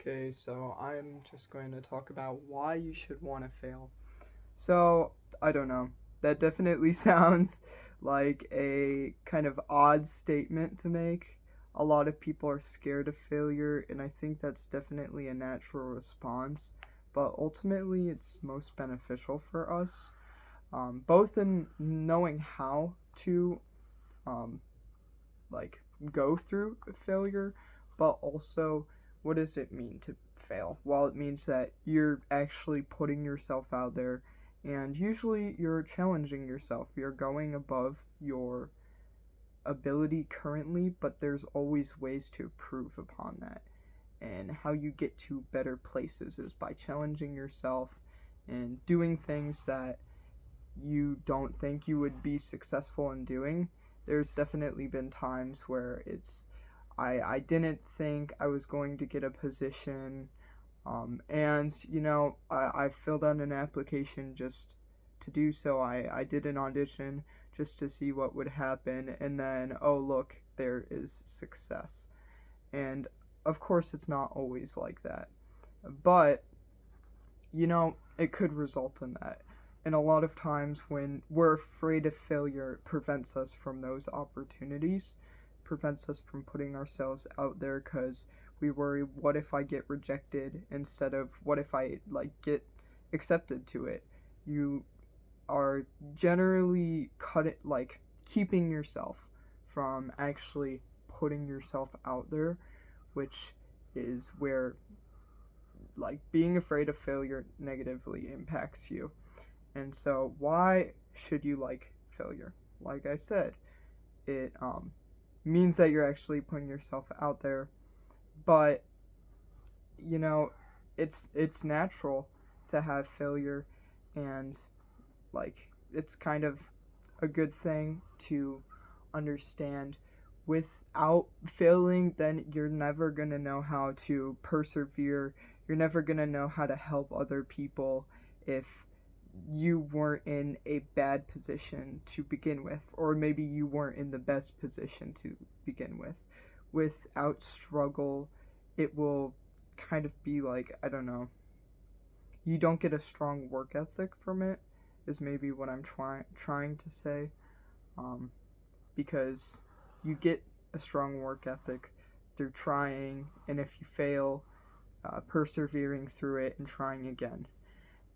Okay, so I'm just going to talk about why you should want to fail. So, I don't know. That definitely sounds like a kind of odd statement to make. A lot of people are scared of failure, and I think that's definitely a natural response. But ultimately, it's most beneficial for us, both in knowing how to um, like go through failure, but also what does it mean to fail? Well, it means that you're actually putting yourself out there, and usually you're challenging yourself. You're going above your ability currently, but there's always ways to improve upon that. And how you get to better places is by challenging yourself and doing things that you don't think you would be successful in doing. There's definitely been times where I didn't think I was going to get a position, and I filled out an application just to do so. I did an audition just to see what would happen, and then oh look, there is success. And of course, it's not always like that, but it could result in that. And a lot of times when we're afraid of failure, it prevents us from those opportunities, prevents us from putting ourselves out there because we worry, what if I get rejected instead of what if I get accepted to it. You are generally keeping yourself from actually putting yourself out there, which is where being afraid of failure negatively impacts you. And so, why should you like failure? Like I said, it means that you're actually putting yourself out there, but you know, it's natural to have failure, and it's kind of a good thing to understand. Without failing, then you're never going to know how to persevere. You're never going to know how to help other people if you weren't in a bad position to begin with, or maybe you weren't in the best position to begin with. Without struggle, it will kind of be like, I don't know, you don't get a strong work ethic from it, is maybe what I'm trying to say. Um, because you get a strong work ethic through trying, and if you fail, persevering through it and trying again.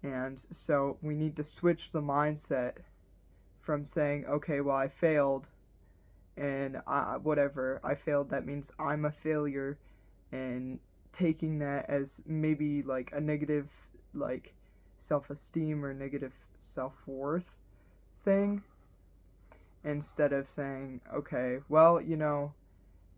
And so we need to switch the mindset from saying, okay, well, I failed, and whatever, I failed, that means I'm a failure, and taking that as maybe like a negative, like, self esteem or negative self worth thing, instead of saying, okay, well,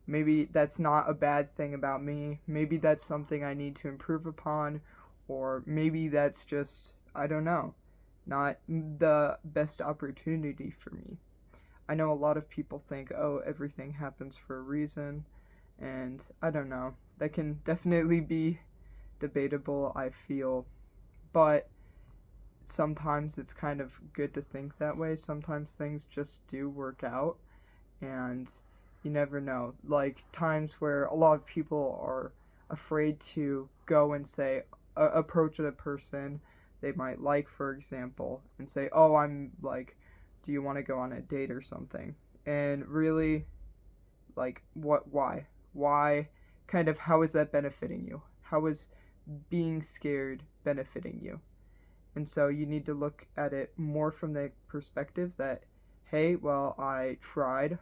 maybe that's not a bad thing about me. Maybe that's something I need to improve upon, or maybe that's just, I don't know, not the best opportunity for me. I know a lot of people think, oh, everything happens for a reason, and I don't know. That can definitely be debatable, I feel, but sometimes it's kind of good to think that way. Sometimes things just do work out, and you never know. Like times where a lot of people are afraid to go and say, approach a person they might like, for example, and say, oh, I'm like, do you want to go on a date or something? And really, why, kind of, how is that benefiting you? How is being scared benefiting you? And so you need to look at it more from the perspective that, hey, well, I tried,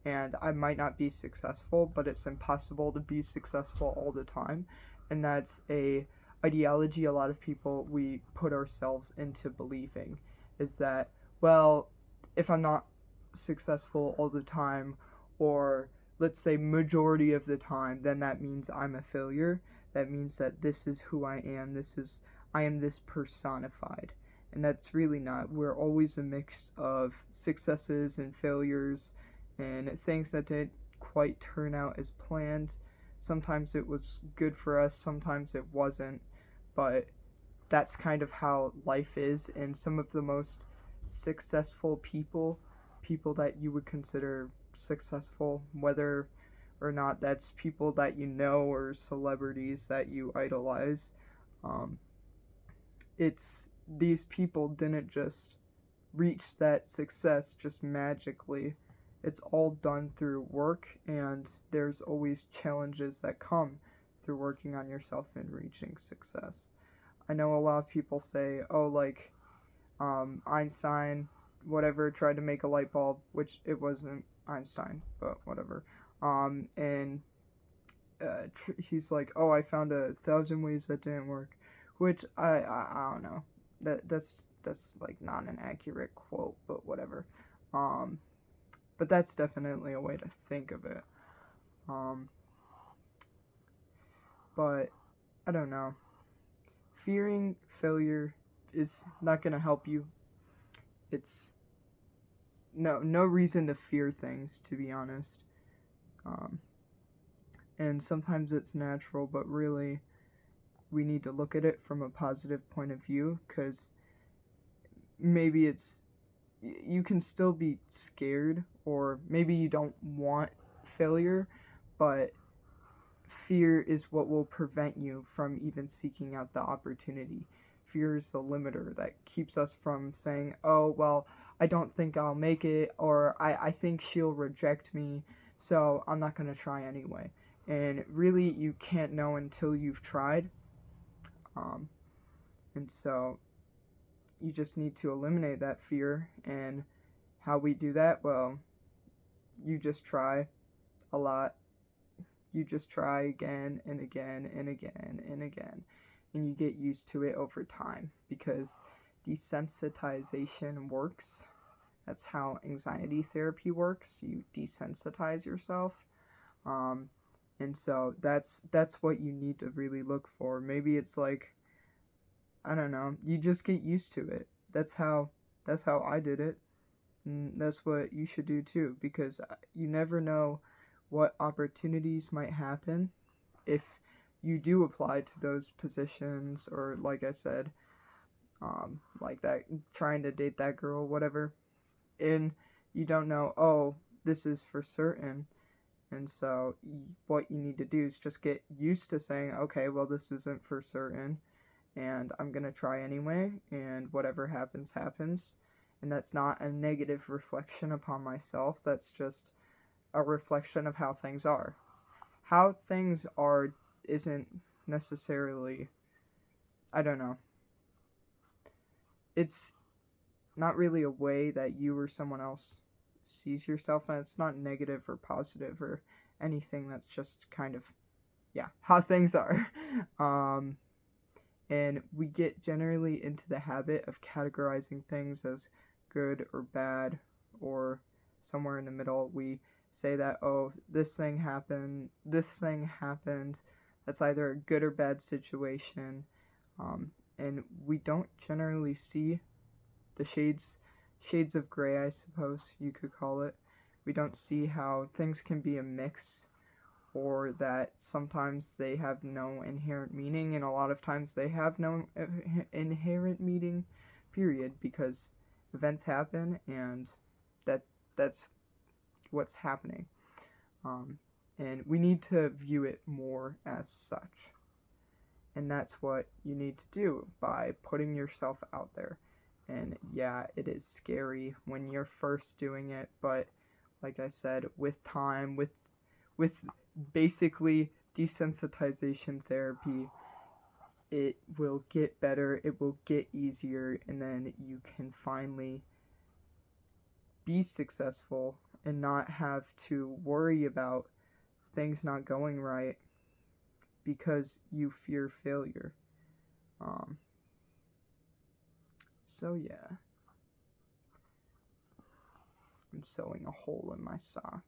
and I might not be successful, but it's impossible to be successful all the time. And that's a ideology a lot of people we put ourselves into believing, is that, well, if I'm not successful all the time, or let's say majority of the time, then that means I'm a failure. That means that this is who I am. I am this personified. And that's really not. We're always a mix of successes and failures and things that didn't quite turn out as planned. Sometimes it was good for us, sometimes it wasn't, but that's kind of how life is. And some of the most successful people that you would consider successful, whether or not. That's people that you know or celebrities that you idolize. Um, it's these people didn't just reach that success just magically. It's all done through work, and there's always challenges that come through working on yourself and reaching success. I know a lot of people say, oh, like, Einstein, whatever, tried to make a light bulb, which it wasn't Einstein, but whatever. And he's like, oh, I found 1,000 ways that didn't work, which I don't know. That's like not an accurate quote, but whatever. Um, but that's definitely a way to think of it. Um, but I don't know. Fearing failure is not gonna help you. It's no reason to fear things, to be honest. Um, and sometimes it's natural, but really we need to look at it from a positive point of view, because maybe you can still be scared, or maybe you don't want failure, but fear is what will prevent you from even seeking out the opportunity. Fear is the limiter that keeps us from saying, oh, well, I don't think I'll make it, or I think she'll reject me, so I'm not going to try anyway. And really, you can't know until you've tried. And so you just need to eliminate that fear. And how we do that? Well, you just try a lot. You just try again and again and again and again. And you get used to it over time, because desensitization works. That's how anxiety therapy works. You desensitize yourself. And so that's what you need to really look for. Maybe it's like, I don't know, you just get used to it. That's how I did it. And that's what you should do too, because you never know what opportunities might happen if you do apply to those positions, or like I said, like that, trying to date that girl, whatever, and you don't know, oh, this is for certain. And so what you need to do is just get used to saying, okay, well, this isn't for certain, and I'm going to try anyway, and whatever happens, happens. And that's not a negative reflection upon myself. That's just a reflection of how things are. How things are isn't necessarily, I don't know. It's not really a way that you or someone else sees yourself, and it's not negative or positive or anything. That's just kind of, yeah, how things are. And we get generally into the habit of categorizing things as good or bad, or somewhere in the middle. We say that, oh, this thing happened, that's either a good or bad situation. And we don't generally see the shades of gray, I suppose you could call it. We don't see how things can be a mix, or that sometimes they have no inherent meaning, and a lot of times they have no inherent meaning, period, because events happen, and that's what's happening. And we need to view it more as such. And that's what you need to do by putting yourself out there. And yeah, it is scary when you're first doing it, but like I said, with time, with basically desensitization therapy, it will get better, it will get easier, and then you can finally be successful and not have to worry about things not going right because you fear failure. So yeah, I'm sewing a hole in my sock.